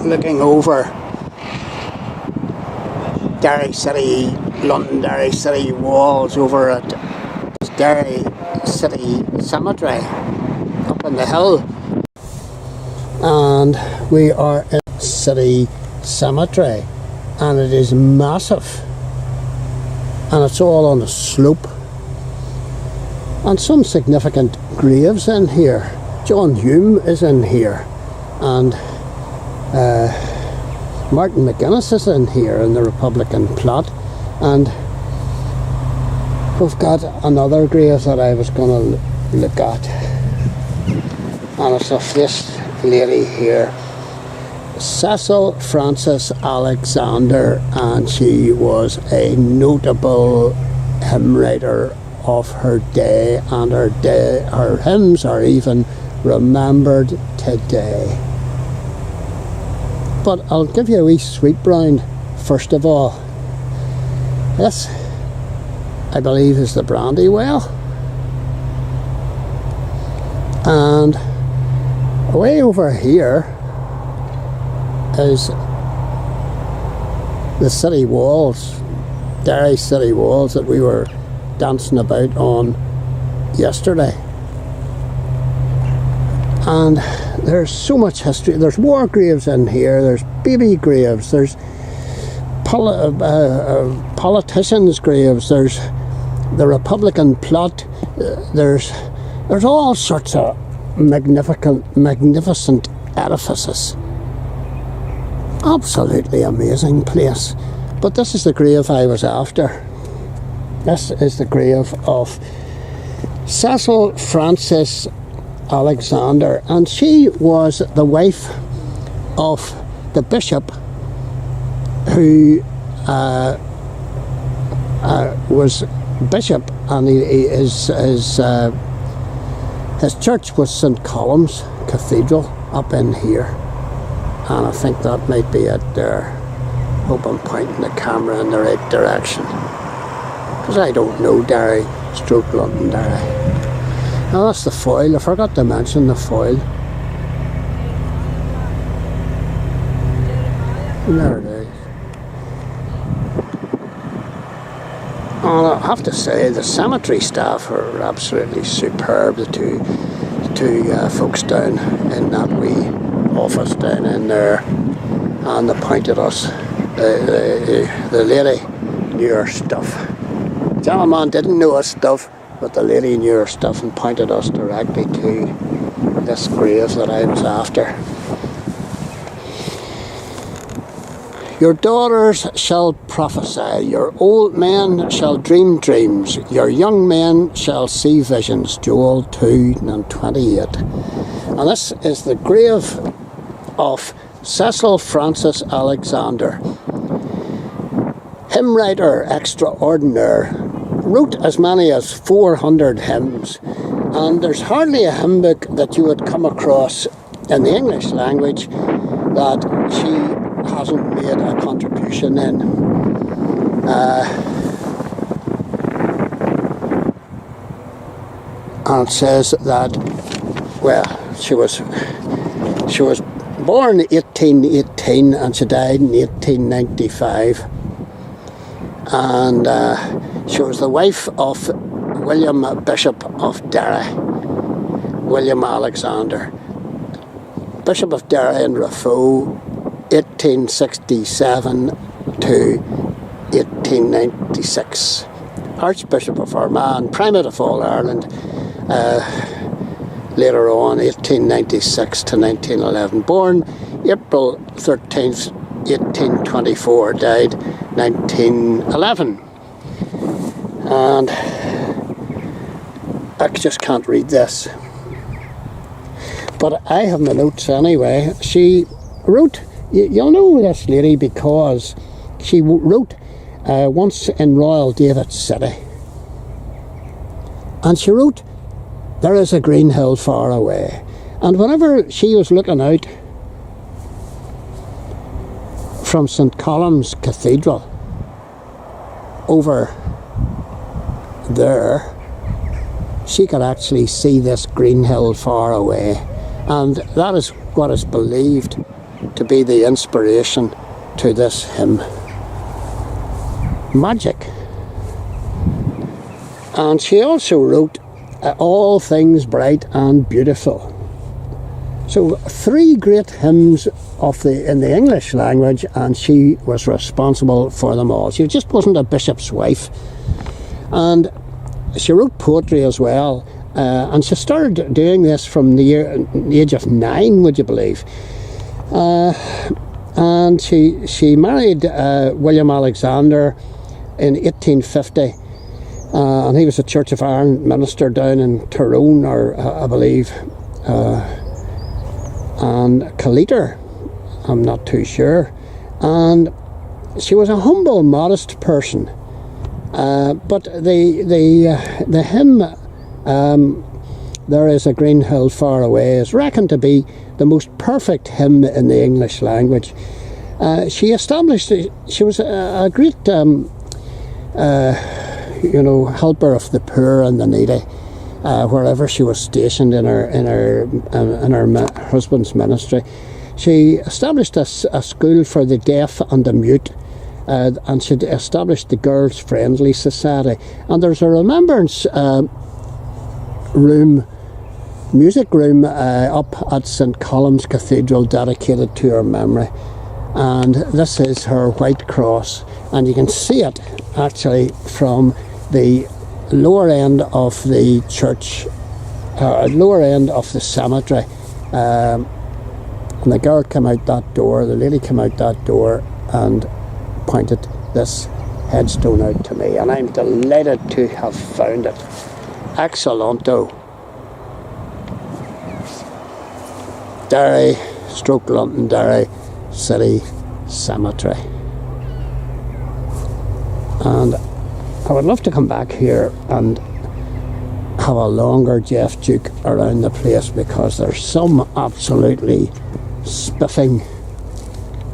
looking over Derry City, Londonderry City walls over at Derry City Cemetery up on the hill. And we are in City Cemetery, and it is massive, and it's all on a slope, and some significant graves in here. John Hume is in here, and Martin McGuinness is in here in the Republican plot, and we've got another grave that I was going to look at, and it's of this lady here, Cecil Frances Alexander, and she was a notable hymn writer of her day, and her hymns are even remembered today. But I'll give you a wee sweet brown first of all. This, I believe, is the Brandy Well, and way over here is the city walls, Derry city walls that we were dancing about on yesterday. And there's so much history. There's war graves in here, there's baby graves, there's politicians' graves, there's the Republican plot, there's all sorts of magnificent edifices. Absolutely amazing place. But this is the grave I was after. This is the grave of Cecil Frances Alexander, and she was the wife of the bishop who was bishop, and his church was St. Columb's Cathedral up in here, and I think that might be it there. Hope I'm pointing the camera in the right direction, because I don't know Derry stroke Londonderry. Now that's the foil. I forgot to mention the foil. And there it is. And I have to say, the cemetery staff are absolutely superb. The two folks down in that wee office down in there, and they pointed us. The lady knew her stuff. The gentleman didn't know her stuff, but the lady knew her stuff and pointed us directly to this grave that I was after. Your daughters shall prophesy, your old men shall dream dreams, your young men shall see visions. Joel 2:28. And this is the grave of Cecil Frances Alexander, hymn writer extraordinaire. Wrote as many as 400 hymns, and there's hardly a hymn book that you would come across in the English language that she hasn't made a contribution in. And it says that, well, she was born 1818 and she died in 1895, and she was the wife of William, Bishop of Derry, William Alexander, Bishop of Derry and Raphoe, 1867 to 1896, Archbishop of Armagh, Primate of all Ireland, later on 1896 to 1911, born April 13th, 1824, died 1911. And I just can't read this, but I have my notes anyway. She wrote, you'll know this lady because she wrote once in Royal David City, and she wrote, "There is a green hill far away," and whenever she was looking out from St. Columb's Cathedral over there, she could actually see this green hill far away, and that is what is believed to be the inspiration to this hymn. Magic. And she also wrote All Things Bright and Beautiful. So 3 great hymns in the English language, and she was responsible for them all. She just wasn't a bishop's wife. And she wrote poetry as well. And she started doing this from the age of 9, would you believe? And she married William Alexander in 1850. And he was a Church of Ireland minister down in Tyrone, or I believe, and Kaleator, I'm not too sure. And she was a humble, modest person. But the hymn, There Is a Green Hill Far Away, is reckoned to be the most perfect hymn in the English language. She was a great helper of the poor and the needy, wherever she was stationed in her husband's ministry. She established a school for the deaf and the mute, and she established the Girls' Friendly Society. And there's a remembrance music room up at St Columb's Cathedral dedicated to her memory. And this is her white cross, and you can see it actually from the lower end of the church, lower end of the cemetery. And the girl came out that door, the lady came out that door and pointed this headstone out to me, and I'm delighted to have found it. Excellento. Derry / Londonderry City Cemetery. And I would love to come back here and have a longer Jeff Duke around the place, because there's some absolutely spiffing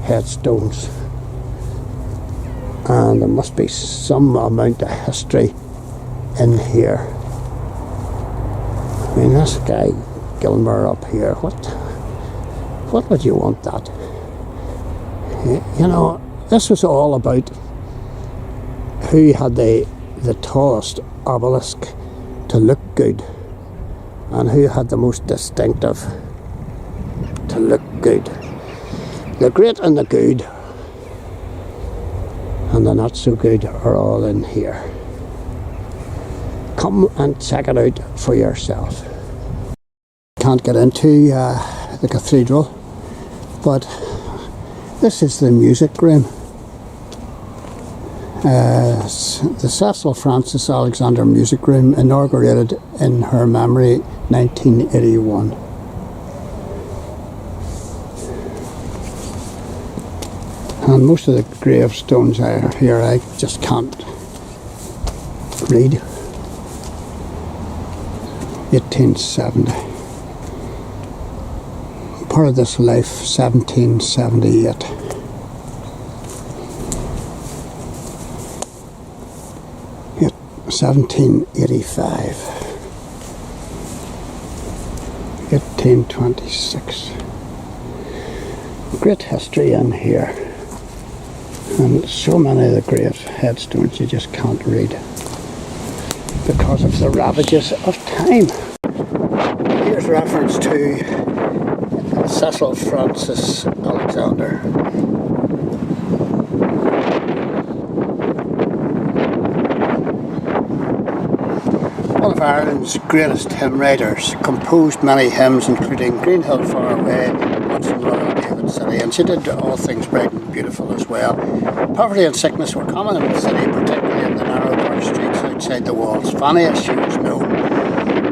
headstones, and there must be some amount of history in here. I mean, this guy Gilmer up here, what would you want that? You know, this was all about who had the tallest obelisk to look good, and who had the most distinctive to look good. The great and the good and the not so good are all in here. Come and check it out for yourself. Can't get into the cathedral, but this is the music room. The Cecil Frances Alexander Music Room, inaugurated in her memory 1981. And most of the gravestones here I just can't read. 1870. Part of this life, 1778. Yet 1785. 1826. Great history in here. And so many of the grave headstones you just can't read because of the ravages of time. Here's reference to Cecil Frances Alexander. One of Ireland's greatest hymn writers, composed many hymns including Green Hill Far Away, David City, and she did All Things Bright and Beautiful as well. Poverty and sickness were common in the city, particularly in the narrow dark streets outside the walls. Fanny, as she was known,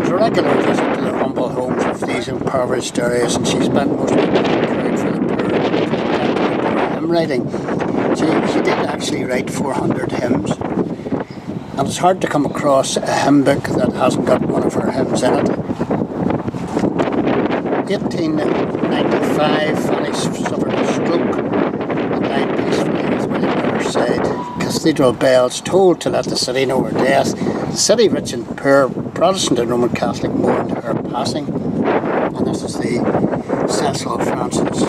was a regular visit to the humble homes of these impoverished areas, and she spent most of the time caring for the poor and hymn writing. She did actually write 400 hymns, and it's hard to come across a hymn book that hasn't got one of her hymns in it. 1895, Fanny suffered a stroke and died peacefully with William at her side. Cathedral bells tolled to let the city know her death. The city, rich and poor, Protestant and Roman Catholic, mourned her passing. And this is the Cecil Frances